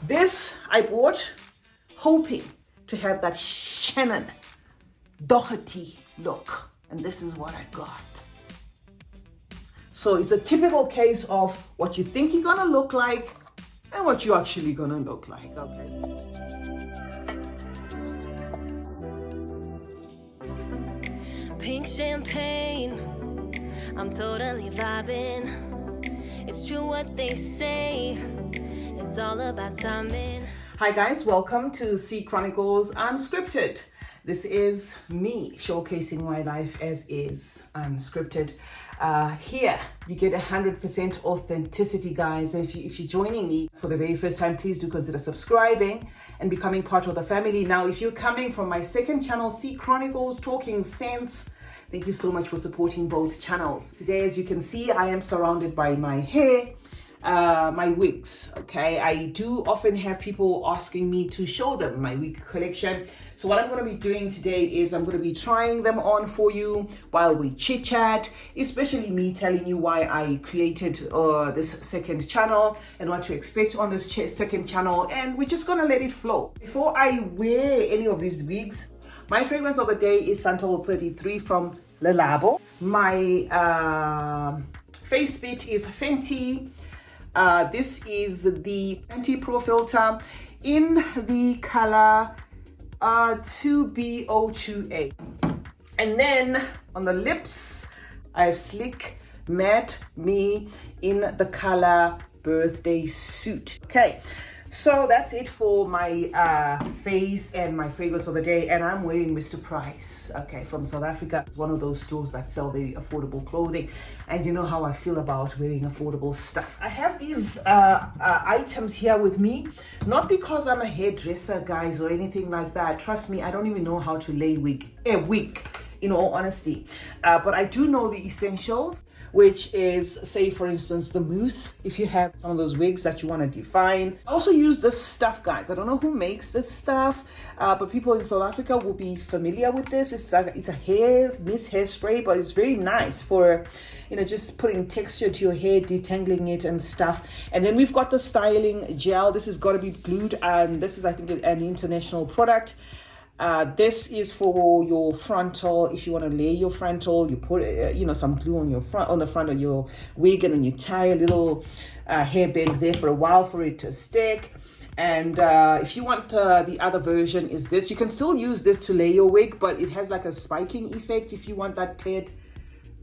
This I bought hoping to have that Shannon Doherty look, and this is what I got. So it's a typical case of what you think you're gonna look like and what you're actually gonna look like. Okay. Pink champagne, I'm totally vibing. It's true what they say, it's all about timing. Hi guys, welcome to C Chronicles Unscripted. This is me showcasing my life as is, unscripted. Here you get 100% authenticity, guys. And if you're joining me for the very first time, please do consider subscribing and becoming part of the family. Now, if you're coming from my second channel, C Chronicles Talking Sense, thank you so much for supporting both channels. Today, as you can see, I am surrounded by my hair, my wigs. Okay, I do often have people asking me to show them my wig collection. So what I'm going to be doing today is I'm going to be trying them on for you while we chit chat, especially me telling you why I created this second channel and what to expect on this second channel, and we're just going to let it flow. Before I wear any of these wigs, my fragrance of the day is Santal 33 from Le Labo. My face bit is Fenty. This is the Fenty Pro Filter in the color 2B02A. And then on the lips, I have Slick Matte Me in the color Birthday Suit. Okay, so that's it for my face and my fragrance of the day. And I'm wearing Mr. Price, okay, from South Africa. It's one of those stores that sell very affordable clothing. And you know how I feel about wearing affordable stuff. I have these items here with me, not because I'm a hairdresser, guys, or anything like that. Trust me, I don't even know how to lay a wig, in all honesty. But I do know the essentials, which is, say, for instance, the mousse, if you have some of those wigs that you want to define. I also use this stuff, guys. I don't know who makes this stuff, but people in South Africa will be familiar with this. It's a mist hairspray, but it's very nice for, you know, just putting texture to your hair, detangling it and stuff. And then we've got the styling gel. This has got to be glued, and this is, I think, an international product. This is for your frontal. If you want to lay your frontal, you put some glue on the front of your wig, and then you tie a little hairband there for a while for it to stick. And if you want the other version is this. You can still use this to lay your wig, but it has like a spiking effect. If you want that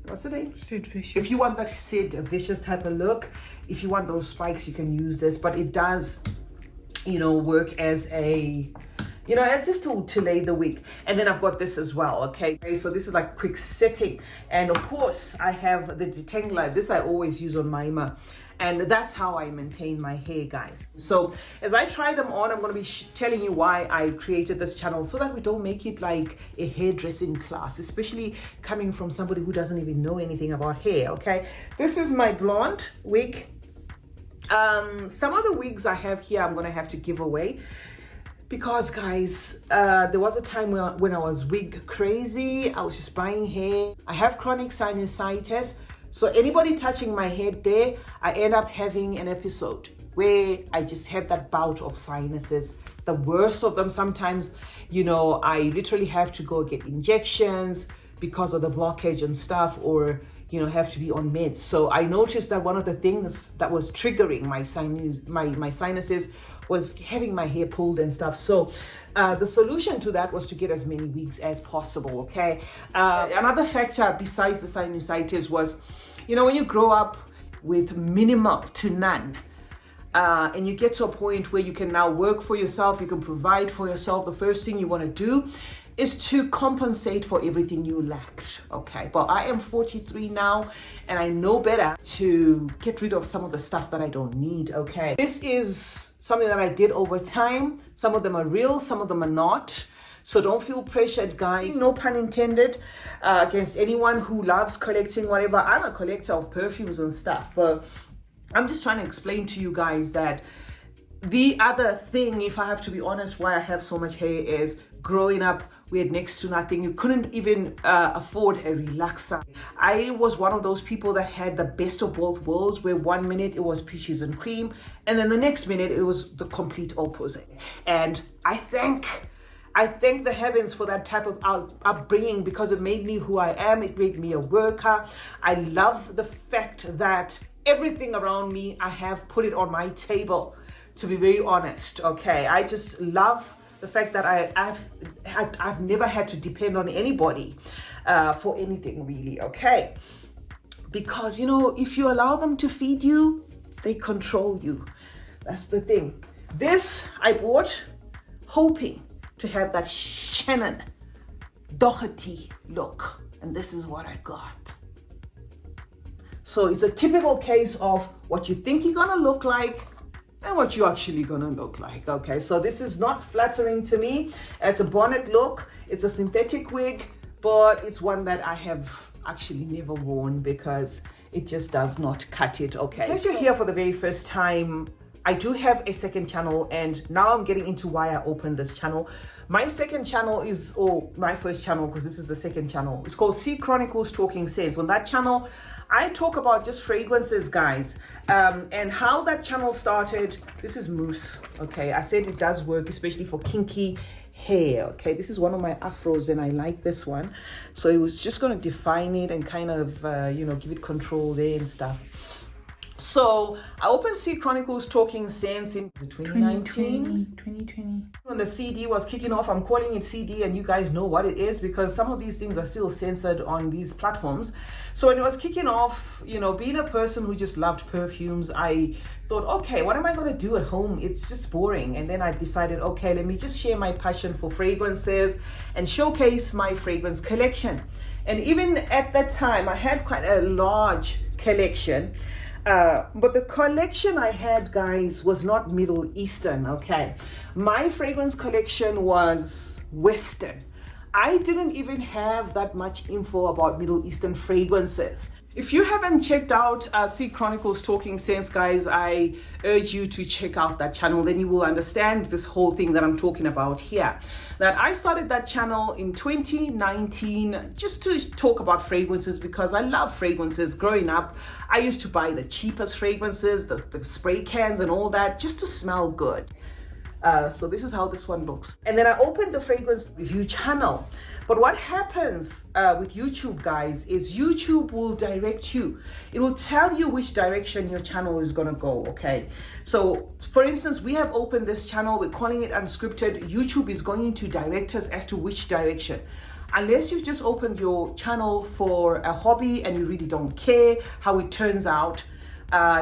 what's the name? Sid Vicious. If you want that Sid Vicious type of look, if you want those spikes, you can use this. But it does, work as as just to lay the wig. And then I've got this as well, okay? So this is like quick setting. And of course, I have the detangler. This I always use on Maima. And that's how I maintain my hair, guys. So as I try them on, I'm going to be telling you why I created this channel, so that we don't make it like a hairdressing class, especially coming from somebody who doesn't even know anything about hair, okay? This is my blonde wig. Some of the wigs I have here, I'm going to have to give away. Because, guys, there was a time when I was wig crazy. I was just buying hair. I have chronic sinusitis. So anybody touching my head there, I end up having an episode where I just have that bout of sinuses. The worst of them sometimes, I literally have to go get injections because of the blockage and stuff, or have to be on meds. So I noticed that one of the things that was triggering my sinuses was having my hair pulled and stuff. So the solution to that was to get as many wigs as possible, okay? Another factor besides the sinusitis was, when you grow up with minimal to none, and you get to a point where you can now work for yourself, you can provide for yourself, the first thing you want to do is to compensate for everything you lacked, okay? But I am 43 now, and I know better to get rid of some of the stuff that I don't need, okay? This is something that I did over time. Some of them are real, some of them are not. So don't feel pressured, guys. No pun intended against anyone who loves collecting whatever. I'm a collector of perfumes and stuff, but I'm just trying to explain to you guys that the other thing, if I have to be honest, why I have so much hair is growing up We had next to nothing. You couldn't even afford a relaxer. I was one of those people that had the best of both worlds, where 1 minute it was peaches and cream, and then the next minute it was the complete opposite. And I thank the heavens for that type of upbringing, because it made me who I am. It made me a worker. I love the fact that everything around me, I have put it on my table, to be very honest. Okay, I just love the fact that I've never had to depend on anybody for anything, really. Okay, because if you allow them to feed you, they control you. That's the thing. This I bought hoping to have that Shannon Doherty look, and this is what I got. So it's a typical case of what you think you're gonna look like and what you're actually gonna look like. Okay, so this is not flattering to me. It's a bonnet look, it's a synthetic wig, but it's one that I have actually never worn because it just does not cut it. Okay, in case you're here for the very first time, I do have a second channel, and now I'm getting into why I opened this channel. My second channel is, or my first channel, because this is the second channel, it's called C Chronicles Talking Sense. On that channel, I talk about just fragrances, guys, and how that channel started. This is mousse. Okay, I said it does work, especially for kinky hair. Okay, this is one of my afros, and I like this one, so it was just going to define it and kind of give it control there and stuff. So I opened C Chronicles Talking Sense in 2020. When the CD was kicking off, I'm calling it CD, and you guys know what it is because some of these things are still censored on these platforms. So when it was kicking off, being a person who just loved perfumes, I thought, okay, what am I going to do at home? It's just boring. And then I decided, okay, let me just share my passion for fragrances and showcase my fragrance collection. And even at that time, I had quite a large collection. But the collection I had, guys, was not Middle Eastern. Okay, my fragrance collection was Western. I didn't even have that much info about Middle Eastern fragrances. If you haven't checked out C Chronicles Talking Sense, guys, I urge you to check out that channel. Then you will understand this whole thing that I'm talking about here. That I started that channel in 2019 just to talk about fragrances because I love fragrances. Growing up, I used to buy the cheapest fragrances, the spray cans and all that, just to smell good. So this is how this one looks. And then I opened the fragrance review channel. But what happens with YouTube, guys, is YouTube will direct you. It will tell you which direction your channel is going to go, okay? So, for instance, we have opened this channel. We're calling it Unscripted. YouTube is going to direct us as to which direction. Unless you've just opened your channel for a hobby and you really don't care how it turns out,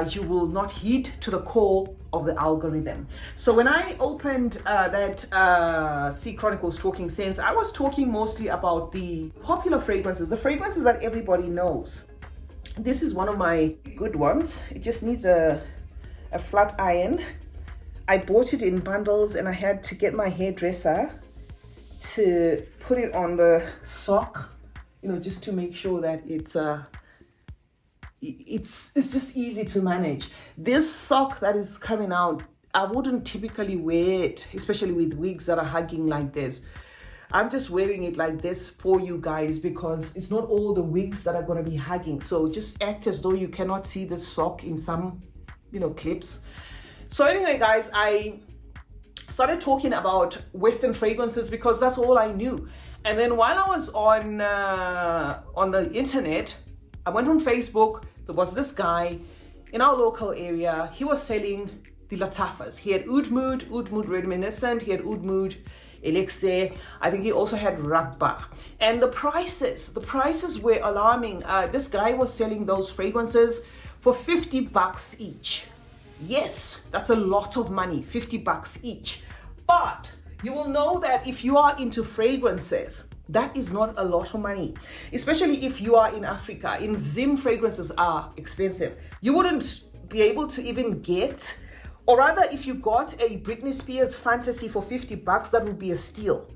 you will not heed to the call of the algorithm. So when I opened that C Chronicles Talking Sense, I was talking mostly about the popular fragrances, the fragrances that everybody knows. This is one of my good ones. It just needs a flat iron. I bought it in bundles, and I had to get my hairdresser to put it on the sock, just to make sure that it's just easy to manage. This sock that is coming out, I wouldn't typically wear it, especially with wigs that are hugging like this. I'm just wearing it like this for you guys because it's not all the wigs that are going to be hugging. So just act as though you cannot see the sock in some, clips. So anyway, guys, I started talking about Western fragrances because that's all I knew. And then while I was on the internet, I went on Facebook. There was this guy in our local area. He was selling the Latafas. He had Oud Mood Reminiscent. He had Oud Mood Elixir. I think he also had Rakba. And the prices were alarming. This guy was selling those fragrances for $50 each. Yes, that's a lot of money, $50 each. But you will know that if you are into fragrances, that is not a lot of money, especially if you are in Africa. In Zim, fragrances are expensive. You wouldn't be able to even get, or rather, if you got a Britney Spears Fantasy for $50, that would be a steal.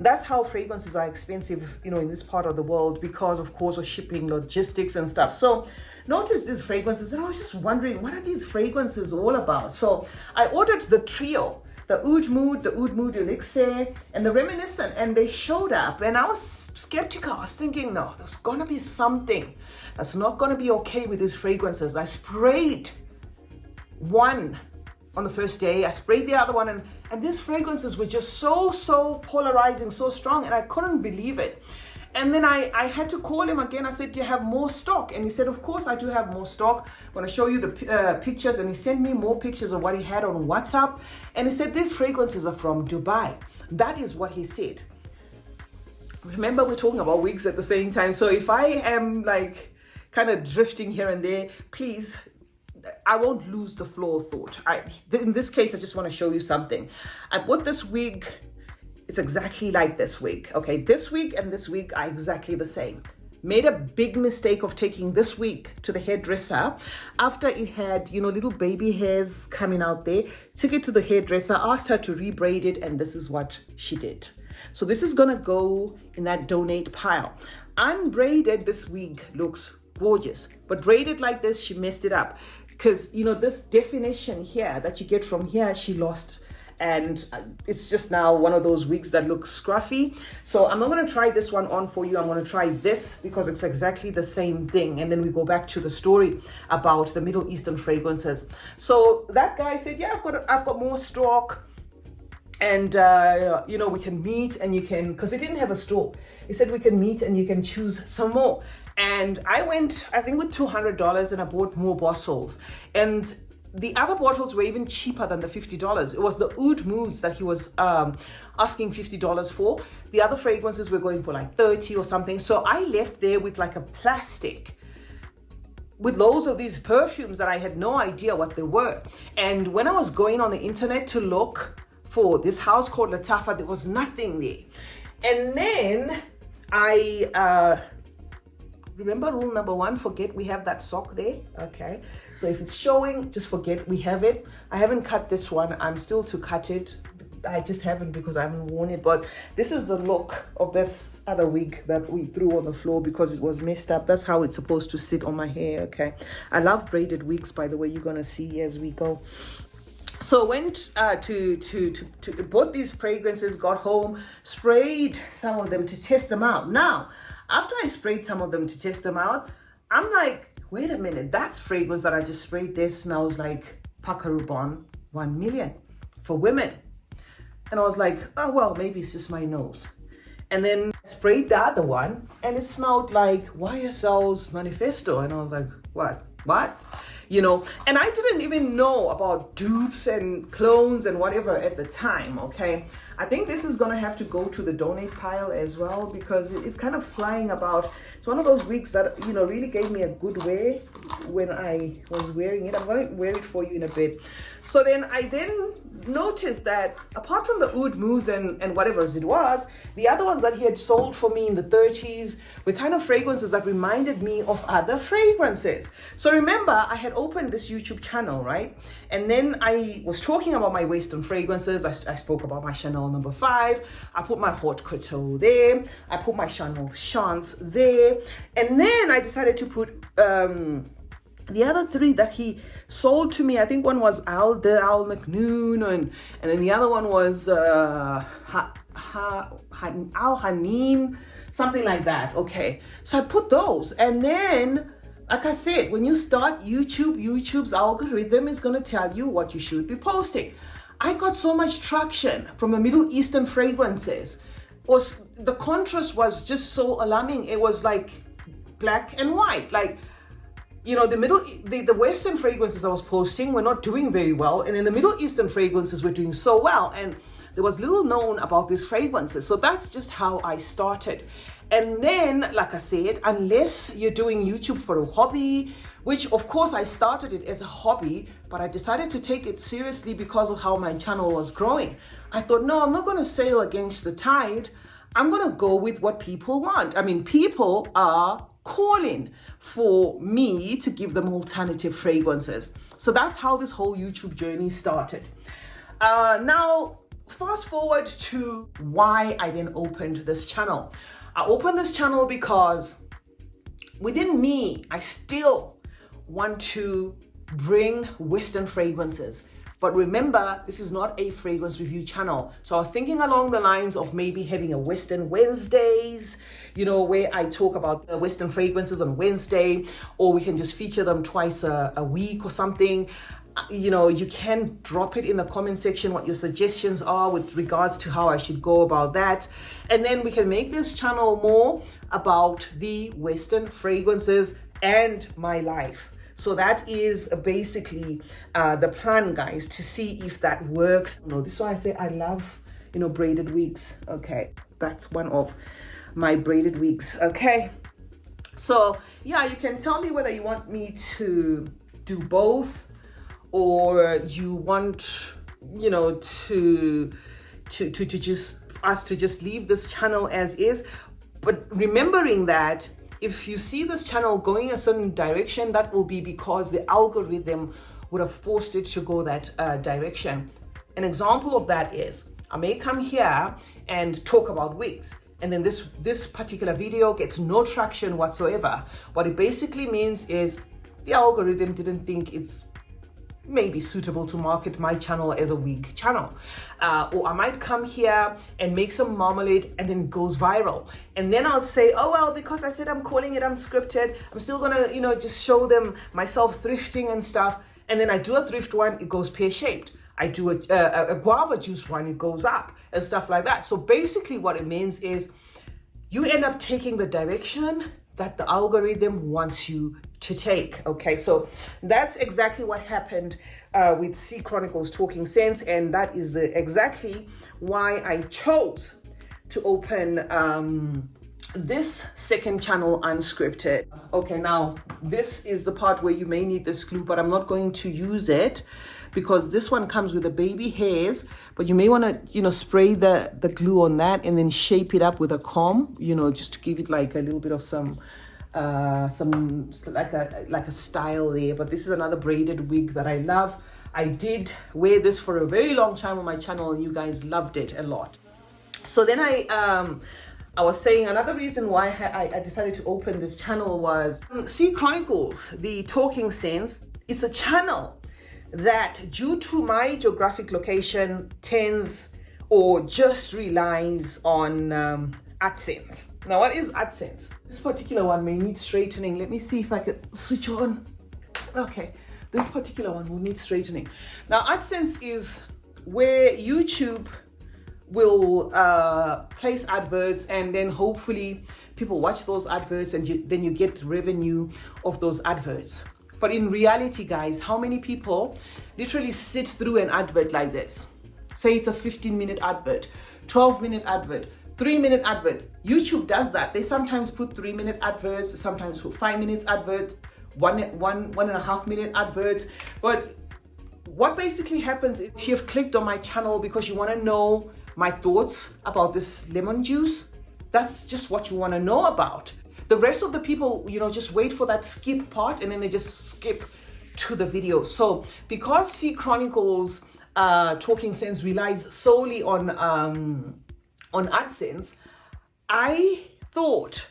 That's how fragrances are expensive, in this part of the world because, of course, of shipping, logistics and stuff. So notice these fragrances, and I was just wondering, what are these fragrances all about? So I ordered the trio. the Oud Mood Elixir, and the Reminiscent, and they showed up. And I was skeptical. I was thinking, no, there's gonna be something that's not gonna be okay with these fragrances. I sprayed one on the first day, I sprayed the other one, and these fragrances were just so polarizing, so strong, and I couldn't believe it. And then I had to call him again. I said, do you have more stock? And he said, of course I do have more stock. I'm going to show you the pictures. And he sent me more pictures of what he had on WhatsApp. And he said, these fragrances are from Dubai. That is what he said. Remember, we're talking about wigs at the same time. So if I am like kind of drifting here and there, please, I won't lose the flow of thought. In this case, I just want to show you something. I bought this wig. It's exactly like this wig. Okay, this wig and this wig are exactly the same. Made a big mistake of taking this wig to the hairdresser after it had, little baby hairs coming out there. Took it to the hairdresser, asked her to rebraid it, and this is what she did. So this is gonna go in that donate pile. Unbraided, this wig looks gorgeous, but braided like this, she messed it up. Because, this definition here that you get from here, she lost. And it's just now one of those wigs that look scruffy. So I'm not going to try this one on for you. I'm going to try this because it's exactly the same thing. And then we go back to the story about the Middle Eastern fragrances. So that guy said, yeah, I've got more stock. And, we can meet and you can, because he didn't have a store. He said, we can meet and you can choose some more. And I went, I think, with $200 and I bought more bottles. And the other bottles were even cheaper than the $50. It was the Oud Moods that he was asking $50 for. The other fragrances were going for like 30 or something. So I left there with like a plastic with loads of these perfumes that I had no idea what they were. And when I was going on the internet to look for this house called Latafa, there was nothing there. And then I remember rule number 1, forget we have that sock there. Okay, so if it's showing, just forget we have it. I haven't cut this one. I'm still to cut it. I just haven't because I haven't worn it. But this is the look of this other wig that we threw on the floor because it was messed up. That's how it's supposed to sit on my hair. Okay, I love braided wigs, by the way. You're gonna see as we go. So I went to bought these fragrances, got home, sprayed some of them to test them out. Now, after I sprayed some of them to test them out, I'm like, wait a minute, that fragrance that I just sprayed there smells like Pacarubon 1 million for women. And I was like, oh, well, maybe it's just my nose. And then I sprayed the other one and it smelled like YSL's Manifesto. And I was like, what? And I didn't even know about dupes and clones and whatever at the time, okay? I think this is gonna have to go to the donate pile as well because it's kind of flying about. It's one of those wigs that, really gave me a good wear when I was wearing it. I'm gonna wear it for you in a bit. So then I noticed that apart from the Oud Moods and whatever it was, the other ones that he had sold for me in the 30s were kind of fragrances that reminded me of other fragrances. So remember, I had opened this YouTube channel, right? And then I was talking about my Western fragrances. I spoke about my Chanel No. 5. I put my Haute Couture there. I put my Chanel Chance there. And then I decided to put the other 3 that he sold to me. I think one was Al Macnoon, and then the other one was Al Hanin, something like that. Okay, so I put those, and then, like I said, when you start YouTube's algorithm is going to tell you what you should be posting. I got so much traction from the Middle Eastern fragrances. The contrast was just so alarming. It was like black and white, like, the Western fragrances I was posting were not doing very well, and then the Middle Eastern fragrances were doing so well, and there was little known about these fragrances. So that's just how I started. And then, like I said, unless you're doing YouTube for a hobby, which of course I started it as a hobby, but I decided to take it seriously because of how my channel was growing. I thought, no, I'm not going to sail against the tide. I'm going to go with what people want. I mean, people are calling for me to give them alternative fragrances. So that's how this whole YouTube journey started. Now, fast forward to why I then opened this channel. I opened this channel because within me, I still want to bring Western fragrances But remember, this is not a fragrance review channel. So I was thinking along the lines of maybe having a Western Wednesdays, you know, where I talk about the Western fragrances on Wednesday, or we can just feature them twice a week or something. You know, you can drop it in the comment section what your suggestions are with regards to how I should go about that. And then we can make this channel more about the Western fragrances and my life. So that is basically the plan, guys, to see if that works. You know, this is why I say I love, you know, braided wigs. Okay, that's one of my braided wigs. Okay, so yeah, you can tell me whether you want me to do both, or you want, you know, to just us to just leave this channel as is. But remembering that if you see this channel going a certain direction, that will be because the algorithm would have forced it to go that direction. An example of that is I may come here and talk about wigs, and then this particular video gets no traction whatsoever. What it basically means is the algorithm didn't think it's maybe suitable to market my channel as a wig channel. Or I might come here and make some marmalade and then it goes viral. And then I'll say, oh, well, because I said I'm calling it unscripted, I'm still gonna, you know, just show them myself thrifting and stuff. And then I do a thrift one, it goes pear-shaped. I do a guava juice one, it goes up and stuff like that. So basically what it means is you end up taking the direction that the algorithm wants you to take. Okay, so that's exactly what happened with C Chronicles Talking Sense, and that is exactly why I chose to open this second channel, Unscripted. Okay, now this is the part where you may need this glue, but I'm not going to use it because this one comes with the baby hairs, but you may want to, you know, spray the glue on that and then shape it up with a comb, you know, just to give it like a little bit of some like a style there. But this is another braided wig that I love. I did wear this for a very long time on my channel and you guys loved it a lot. So then I was saying another reason why I decided to open this channel was C Chronicles, the Talking Sense. It's a channel that, due to my geographic location, tends or just relies on AdSense. Now, what is AdSense? This particular one may need straightening. Let me see if I could switch on. Okay, this particular one will need straightening. Now, AdSense is where YouTube will place adverts, and then hopefully people watch those adverts and then you get revenue of those adverts. But in reality, guys, how many people literally sit through an advert like this? Say it's a 15-minute advert, 12-minute advert, 3-minute advert. YouTube does that. They sometimes put 3-minute adverts, sometimes put 5 minutes adverts, one and a half minute adverts. But what basically happens if you've clicked on my channel because you want to know my thoughts about this lemon juice, that's just what you want to know about. The rest of the people, you know, just wait for that skip part and then they just skip to the video. So because C Chronicles Talking Sense relies solely on AdSense, I thought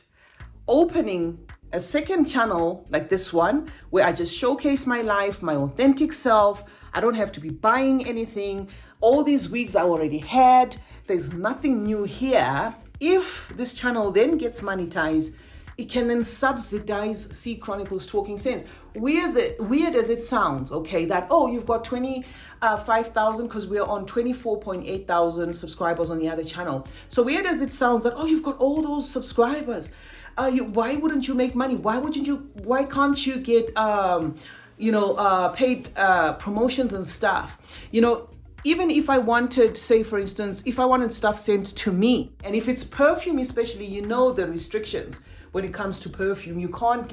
opening a second channel like this one, where I just showcase my life, my authentic self. I don't have to be buying anything. All these wigs I already had. There's nothing new here. If this channel then gets monetized, it can then subsidize C Chronicles Talking Sense. Weird as it sounds, okay, that, oh, you've got 25,000 because we're on 24.8 thousand subscribers on the other channel. So weird as it sounds that, oh, you've got all those subscribers. Why wouldn't you make money? Why can't you get, paid promotions and stuff? You know, even if I wanted, say for instance, if I wanted stuff sent to me, and if it's perfume especially, you know the restrictions when it comes to perfume. You can't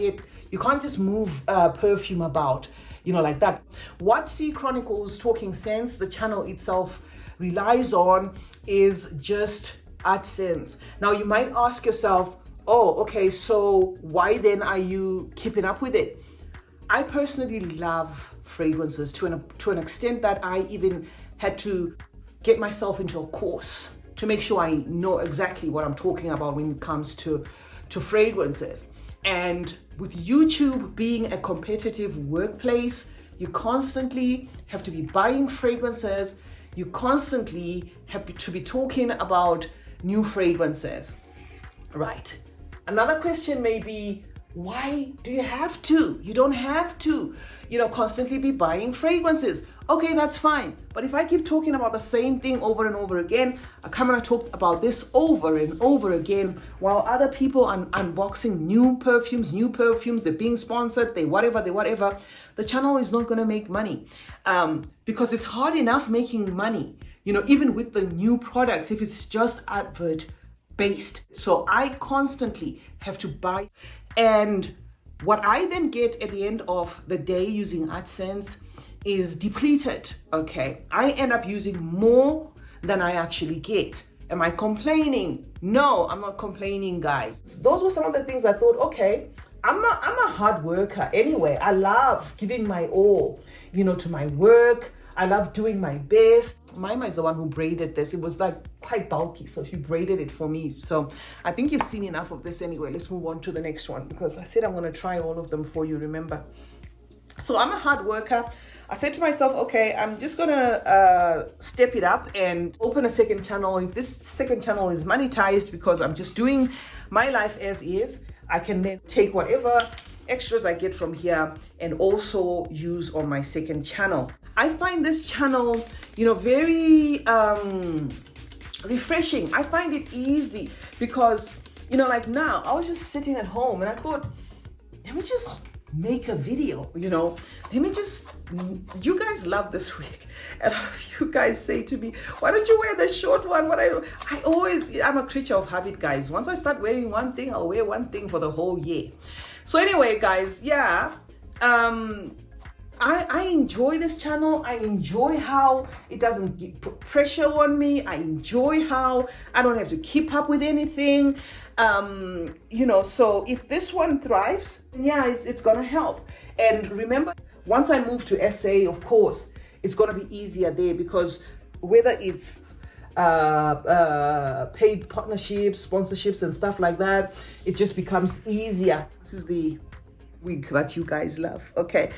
just move perfume about, you know, like that. What C Chronicles Talking Sense, the channel itself, relies on is just AdSense. Now you might ask yourself, oh, okay, so why then are you keeping up with it? I personally love fragrances to an extent that I even had to get myself into a course to make sure I know exactly what I'm talking about when it comes to fragrances. And with YouTube being a competitive workplace, You constantly have to be buying fragrances. You constantly have to be talking about new fragrances. Right. Another question may be, why do you have to? You don't have to, constantly be buying fragrances. Okay, that's fine. But if I keep talking about the same thing over and over again, I come and I talk about this over and over again, while other people are unboxing new perfumes, they're being sponsored, they whatever, the channel is not going to make money. Because it's hard enough making money, even with the new products, if it's just advert based. So I constantly have to buy. And what I then get at the end of the day using AdSense is depleted. Okay, I end up using more than I actually get. Am I complaining? No, I'm not complaining, guys. Those were some of the things I thought, okay, I'm a hard worker anyway. I love giving my all, to my work. I love doing my best. Mama is the one who braided this. It was like quite bulky, so she braided it for me. So I think you've seen enough of this anyway. Let's move on to the next one, because I said I'm going to try all of them for you, remember? So I'm a hard worker. I said to myself, okay, I'm just going to step it up and open a second channel. If this second channel is monetized because I'm just doing my life as is, I can then take whatever extras I get from here and also use on my second channel. I find this channel, very refreshing. I find it easy because, like now I was just sitting at home and I thought, let me just make a video, let me just, you guys love this wig, and you guys say to me, why don't you wear the short one? I'm a creature of habit, guys. Once I start wearing one thing, I'll wear one thing for the whole year. So anyway, guys, yeah, I enjoy this channel. I enjoy how it doesn't put pressure on me. I enjoy how I don't have to keep up with anything. So if this one thrives, yeah, it's gonna help. And remember, once I move to SA, of course, it's gonna be easier there, because whether it's paid partnerships, sponsorships and stuff like that, it just becomes easier. This is the wig that you guys love. Okay,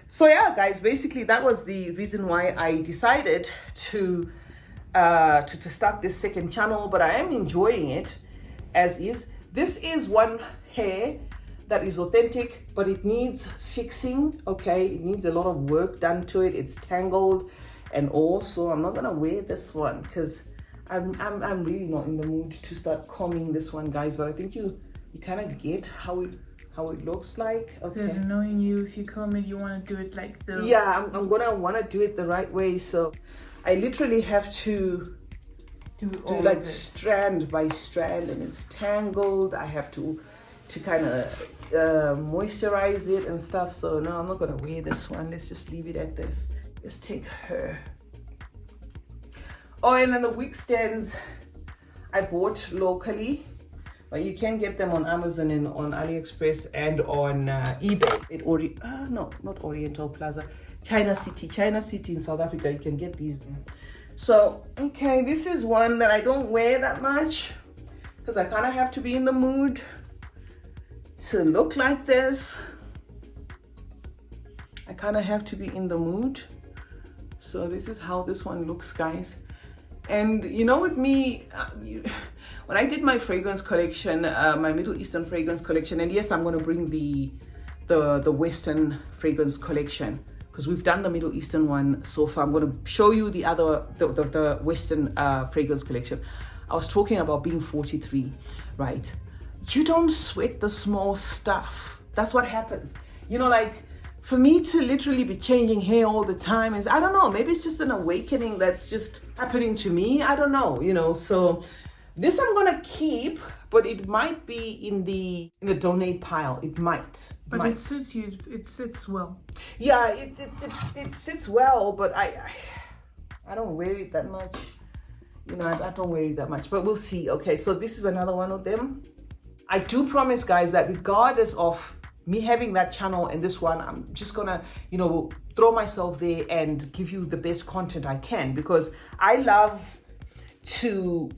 so yeah, guys, basically that was the reason why I decided to start this second channel, but I am enjoying it as is. This is one hair that is authentic, but it needs fixing. Okay, it needs a lot of work done to it. It's tangled, and also I'm not gonna wear this one because I'm really not in the mood to start combing this one, guys. But I think you kind of get how it looks like. Okay, because knowing you, if you comb it, you want to do it like the, yeah, I'm gonna want to do it the right way. So I literally have to do like strand by strand, and it's tangled. I have to kind of moisturize it and stuff. So no, I'm not gonna wear this one. Let's just leave it at this. Let's take her. Oh, and then the wig stands I bought locally, but you can get them on Amazon and on AliExpress and on eBay. Not Oriental Plaza, China City in South Africa. You can get these. So, okay, this is one that I don't wear that much because I kind of have to be in the mood to look like this. I kind of have to be in the mood. So this is how this one looks, guys. And with me, when I did my fragrance collection, my Middle Eastern fragrance collection, and yes, I'm going to bring the Western fragrance collection, because we've done the Middle Eastern one so far. I'm going to show you the Western fragrance collection. I was talking about being 43, right? You don't sweat the small stuff. That's what happens. Like for me to literally be changing hair all the time is, I don't know, maybe it's just an awakening that's just happening to me. I don't know, so this I'm going to keep, but it might be in the donate pile. It might. But it suits you. It sits well. Yeah, it sits well, but I don't wear it that much. I don't wear it that much, but we'll see. Okay, so this is another one of them. I do promise, guys, that regardless of me having that channel and this one, I'm just gonna, throw myself there and give you the best content I can, because I love to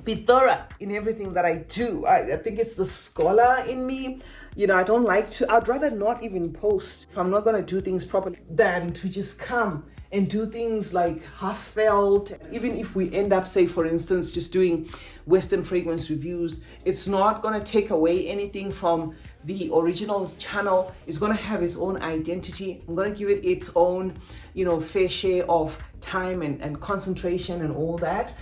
be thorough in everything that I do. I think it's the scholar in me. You know, I don't like to, I'd rather not even post if I'm not going to do things properly than to just come and do things like half felt. Even if we end up, say, for instance, just doing Western fragrance reviews, it's not going to take away anything from the original channel. It's going to have its own identity. I'm going to give it its own, you know, fair share of time and concentration and all that.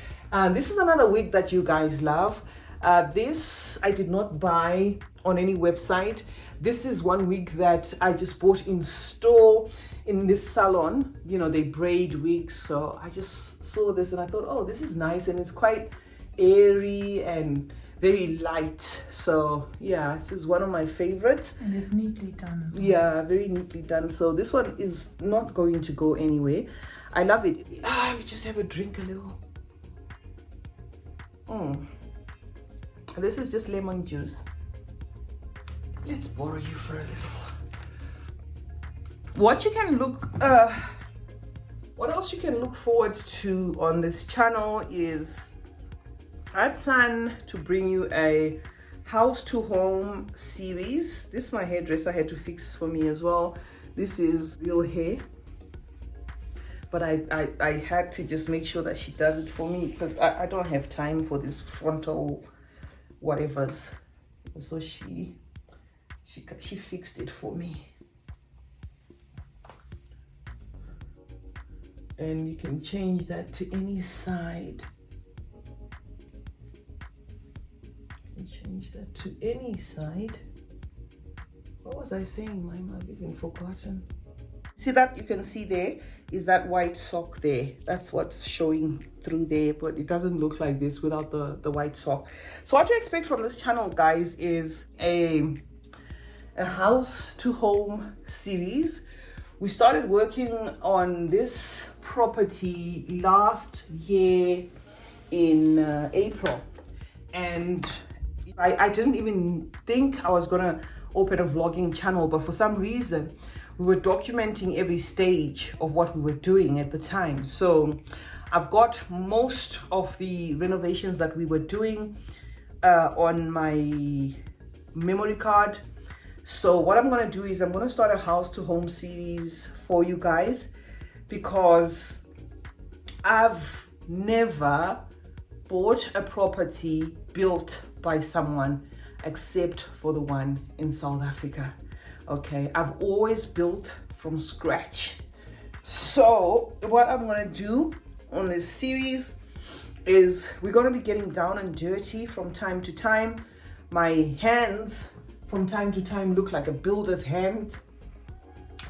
This is another wig that you guys love. This I did not buy on any website. This is one wig that I just bought in store in this salon. You know, they braid wigs, so I just saw this and I thought, oh, this is nice, and it's quite airy and very light. So yeah, this is one of my favorites, and it's neatly done as well. Yeah, very neatly done. So this one is not going to go anywhere. I love it. Let me just have a drink a little. This is just lemon juice. Let's borrow you for a little. What you can look, what else you can look forward to on this channel is I plan to bring you a house to home series. This my hairdresser had to fix for me as well. This is real hair, but I had to just make sure that she does it for me because I don't have time for this frontal whatevers. So she fixed it for me. And you can change that to any side. You can change that to any side. What was I saying, Mima? I've even forgotten. See that you can see there is that white sock there. That's what's showing through there, but it doesn't look like this without the white sock. So what you expect from this channel, guys, is a house to home series. We started working on this property last year in April, and I didn't even think I was gonna open a vlogging channel, but for some reason we were documenting every stage of what we were doing at the time. So I've got most of the renovations that we were doing on my memory card. So what I'm going to do is I'm going to start a house to home series for you guys, because I've never bought a property built by someone except for the one in South Africa. Okay, I've always built from scratch. So what I'm going to do on this series is we're going to be getting down and dirty from time to time. My hands from time to time look like a builder's hand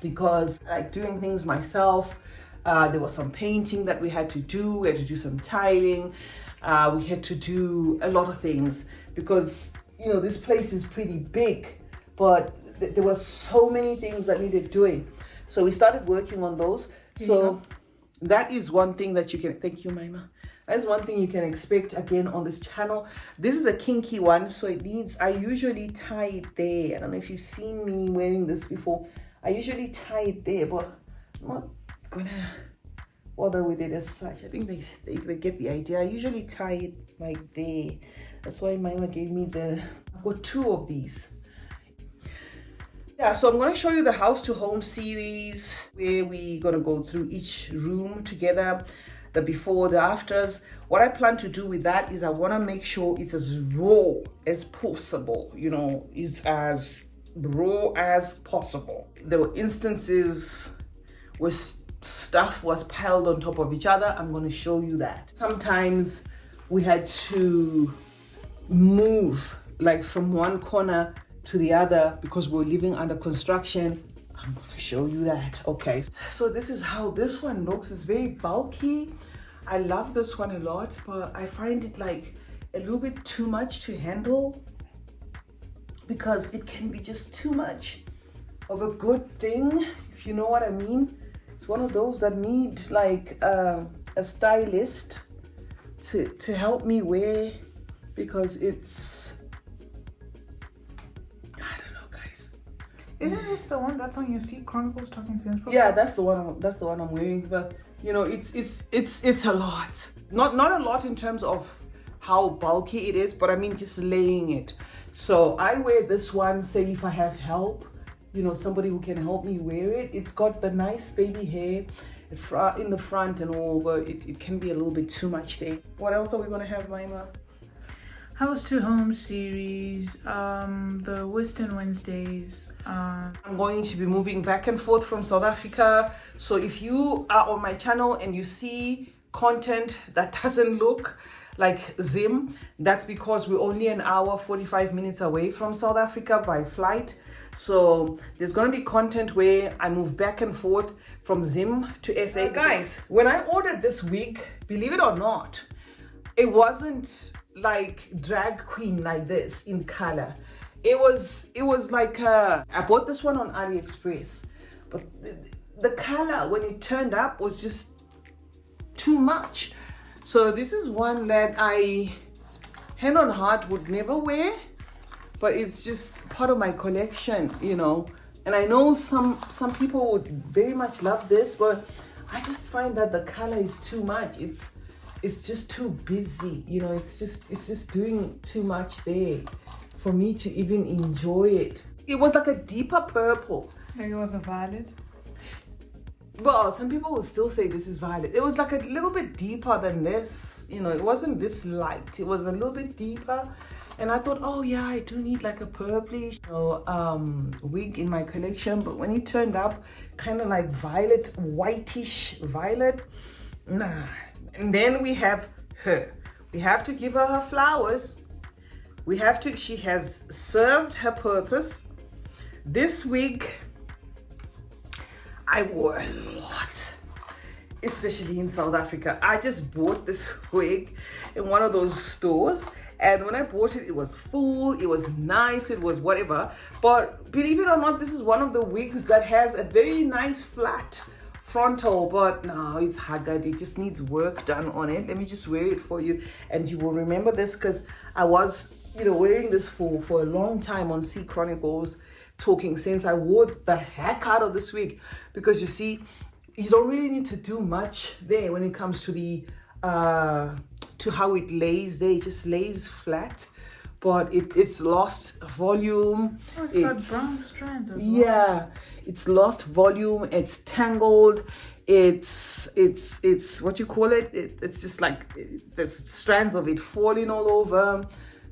because I like doing things myself. There was some painting that we had to do. We had to do some tiling. We had to do a lot of things because, you know, this place is pretty big, but there were so many things that needed doing. So we started working on those. So that is one thing that you can, thank you, Maima. That's one thing you can expect again on this channel. This is a kinky one, so it needs, I usually tie it there. I don't know if you've seen me wearing this before. I usually tie it there, but I'm not gonna bother with it as such. I think they get the idea. I usually tie it like there. That's why Maima gave me I've got two of these. Yeah, so I'm going to show you the house to home series where we're going to go through each room together, the before, the afters. What I plan to do with that is I want to make sure it's as raw as possible, you know, it's as raw as possible. There were instances where stuff was piled on top of each other. I'm going to show you that. Sometimes we had to move like from one corner to the other because we're living under construction. I'm gonna show you that. Okay, so this is how this one looks. It's very bulky. I love this one a lot, but I find it like a little bit too much to handle because it can be just too much of a good thing, if you know what I mean. It's one of those that need like a stylist to help me wear, because it's, isn't this the one that's on your Sea Chronicles Talking Sense? Yeah, that's the one I'm wearing. But you know, it's a lot. Not a lot in terms of how bulky it is, but I mean just laying it. So I wear this one, say if I have help, somebody who can help me wear it. It's got the nice baby hair in the front and all, but it can be a little bit too much there. What else are we gonna have, Maima? House to Home series, the Western Wednesdays. I'm going to be moving back and forth from South Africa. So if you are on my channel and you see content that doesn't look like Zim, that's because we're only an hour 45 minutes away from South Africa by flight. So there's going to be content where I move back and forth from Zim to SA. Guys, when I ordered this wig, believe it or not, it wasn't like drag queen like this in color. It was like I bought this one on AliExpress, but the color when it turned up was just too much. So this is one that I, hand on heart, would never wear, but it's just part of my collection, and I know some people would very much love this, but I just find that the color is too much. It's just too busy, it's just doing too much there for me to even enjoy it. It was like a deeper purple. Like it was a violet. Well, some people will still say this is violet. It was like a little bit deeper than this. It wasn't this light. It was a little bit deeper. And I thought, oh yeah, I do need like a purplish wig in my collection. But when it turned up kind of like violet, whitish violet, nah. And then we have her. We have to give her flowers. She has served her purpose. This wig, I wore a lot, especially in South Africa. I just bought this wig in one of those stores, and when I bought it, it was full, it was nice, it was whatever. But believe it or not, this is one of the wigs that has a very nice flat frontal, but no, it's haggard. It just needs work done on it. Let me just wear it for you, and you will remember this because I was wearing this for a long time on C Chronicles Talking Sense. I wore the heck out of this wig because you see, you don't really need to do much there when it comes to the to how it lays there. It just lays flat, but it's lost volume. Oh, it's got brown strands as well. Yeah, it's lost volume, it's tangled, it's what you call it, it's just like there's strands of it falling all over.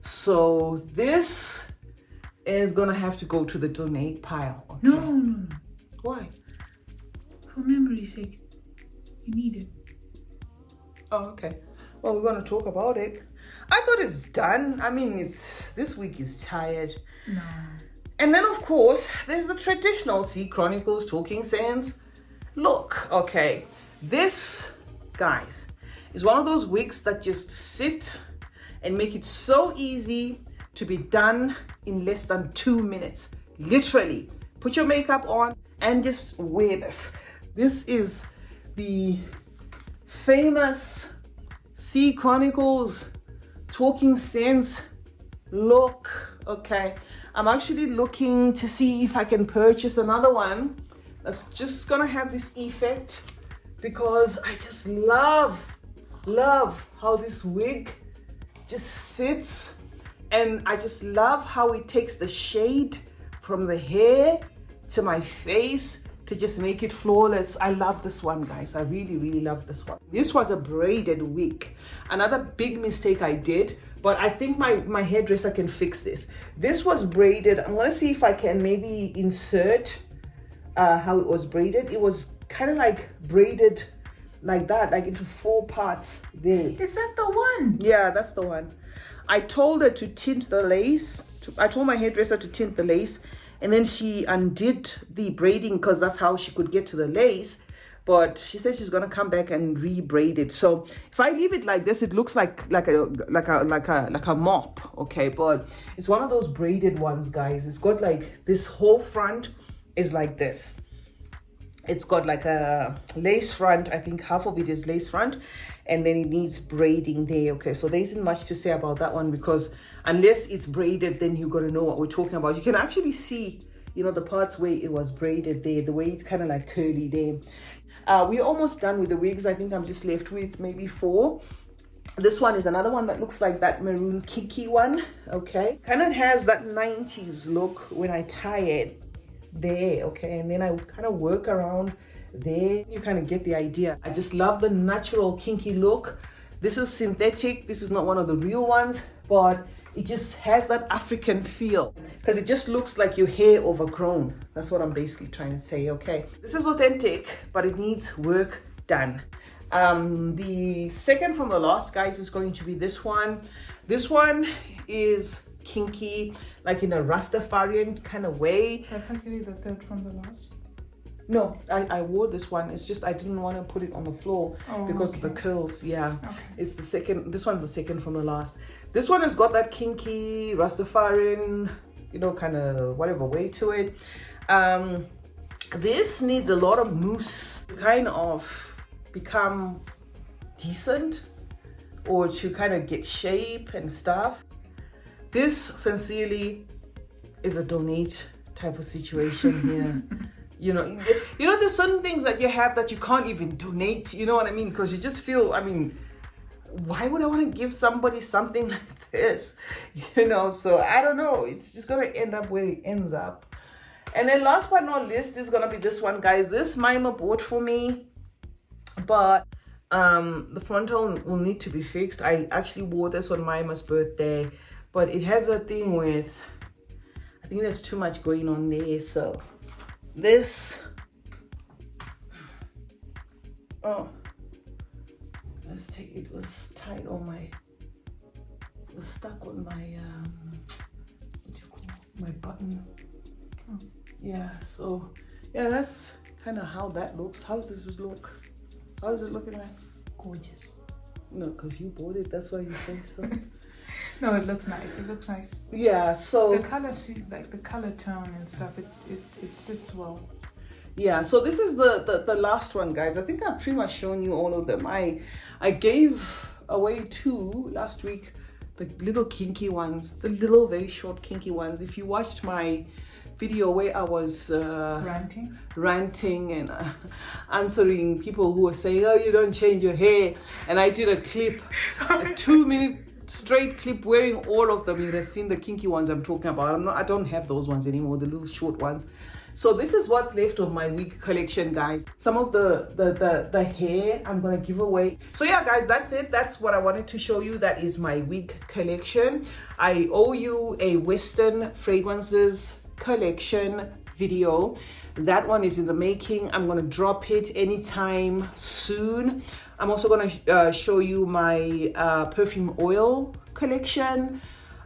So this is gonna have to go to the donate pile. Okay? No. Why? For memory's sake, you need it. Oh, okay. Well, we're gonna talk about it. I thought it's done. I mean, this week is tired. No. And then of course there's the traditional C Chronicles Talking Sense look. Okay, this, guys, is one of those wigs that just sit and make it so easy to be done in less than 2 minutes. Literally, put your makeup on and just wear this. This is the famous C Chronicles Talking Sense look. Okay, I'm actually looking to see if I can purchase another one that's just gonna have this effect, because I just love how this wig just sits, and I just love how it takes the shade from the hair to my face to just make it flawless. I love this one, guys. I really love this one. This was a braided wig. Another big mistake I did, but I think my hairdresser can fix this. This was braided. I'm gonna see if I can maybe insert how it was braided. It was kind of like braided like that, like into 4 parts there. Is that the one? Yeah, that's the one. I told her to tint the lace. I told my hairdresser to tint the lace, and then she undid the braiding because that's how she could get to the lace. But she said she's gonna come back and re-braid it. So if I leave it like this, it looks like a mop. Okay, but it's one of those braided ones, guys. It's got like this whole front is like this. It's got like a lace front. I think half of it is lace front, and then it needs braiding there. Okay, so there isn't much to say about that one, because unless it's braided, then you got to know what we're talking about. You can actually see, the parts where it was braided there, the way it's kind of like curly there. We're almost done with the wigs. I think I'm just left with maybe 4. This one is another one that looks like that maroon kinky one. Okay, kind of has that 90s look when I tie it there. Okay, and then I kind of work around there. You kind of get the idea. I just love the natural kinky look. This is synthetic. This is not one of the real ones, but it just has that African feel because it just looks like your hair overgrown. That's what I'm basically trying to say. Okay, this is authentic, but it needs work done. The second from the last, guys, is going to be this one. This one is kinky, like in a Rastafarian kind of way. That's actually the third from the last. No, I wore this one. It's just I didn't want to put it on the floor because of the curls. Yeah, it's the second. This one's the second from the last. This one has got that kinky Rastafarian, you know, kind of whatever way to it. This needs a lot of mousse to kind of become decent or to kind of get shape and stuff. This sincerely is a donate type of situation here. You know, there's certain things that you have that you can't even donate, you know what I mean? Because you just feel, I mean, why would I want to give somebody something like this? You know, so I don't know. It's just going to end up where it ends up. And then last but not least is going to be this one, guys. This Mima bought for me, but the frontal will need to be fixed. I actually wore this on Mima's birthday, but it has a thing with, I think there's too much going on there, so this, let's take, it was tied on my, it was stuck on my, what do you call my button. Yeah, so yeah, that's kind of how that looks. How does this look? How is it looking like? Gorgeous. No, because you bought it, that's why you say so. No, it looks nice. It looks nice. Yeah, so the color, like the color tone and stuff, it sits well. Yeah, so this is the last one, guys. I think I've pretty much shown you all of them. I gave away 2 last week, the little kinky ones, the little very short kinky ones. If you watched my video where I was ranting and answering people who were saying, oh, you don't change your hair, and I did a clip, a 2-minute straight clip wearing all of them. You'd have seen the kinky ones I'm talking about. I don't have those ones anymore, the little short ones. So this is what's left of my wig collection, guys. Some of the hair I'm gonna give away. So yeah, guys, that's it. That's what I wanted to show you. That is my wig collection. I owe you a Western fragrances collection video. That one is in the making. I'm gonna drop it anytime soon. I'm also gonna show you my perfume oil collection.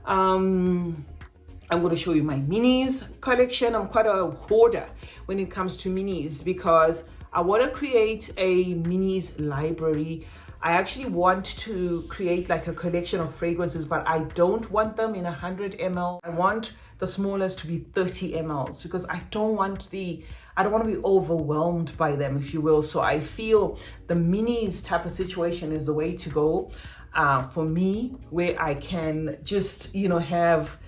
I'm gonna show you my minis collection. I'm quite a hoarder when it comes to minis because I want to create a minis library. I actually want to create like a collection of fragrances, but I don't want them in 100 ml. I want the smallest to be 30 mls because I don't want to be overwhelmed by them, if you will. So I feel the minis type of situation is the way to go for me, where I can just, you know, have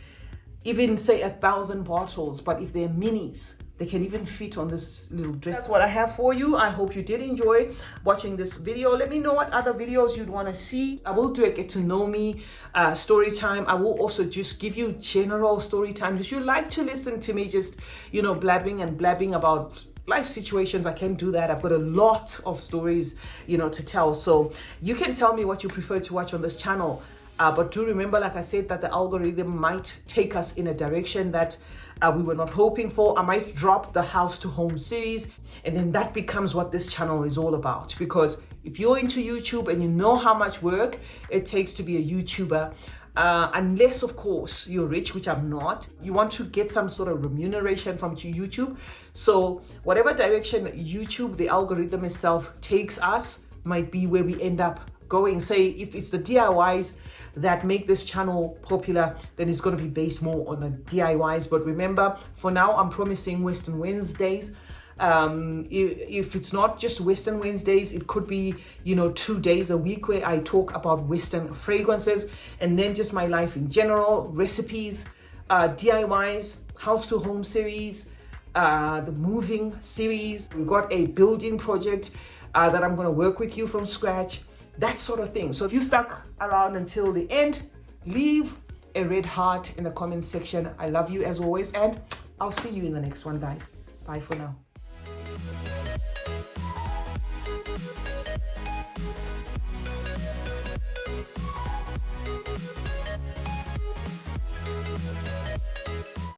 even say 1,000 bottles, but if they're minis, they can even fit on this little dress. That's what I have for you. I hope you did enjoy watching this video. Let me know what other videos you'd want to see. I will do a get to know me story time. I will also just give you general story times. If you like to listen to me just, you know, blabbing about life situations, I can do that. I've got a lot of stories, you know, to tell. So you can tell me what you prefer to watch on this channel. But do remember, like I said, that the algorithm might take us in a direction that we were not hoping for. I might drop the house to home series, and then that becomes what this channel is all about. Because if you're into YouTube and you know how much work it takes to be a YouTuber, unless of course you're rich, which I'm not, you want to get some sort of remuneration from YouTube. So whatever direction YouTube, the algorithm itself takes us, might be where we end up going. Say if it's the DIYs that make this channel popular, then it's going to be based more on the DIYs. But remember, for now, I'm promising Western Wednesdays. If it's not just Western Wednesdays, it could be, you know, 2 days a week where I talk about Western fragrances, and then just my life in general, recipes, DIYs, house to home series, the moving series. We've got a building project that I'm going to work with you from scratch. that sort of thing. So if you stuck around until the end, leave a red heart in the comment section. I love you as always, and I'll see you in the next one, guys. Bye for now.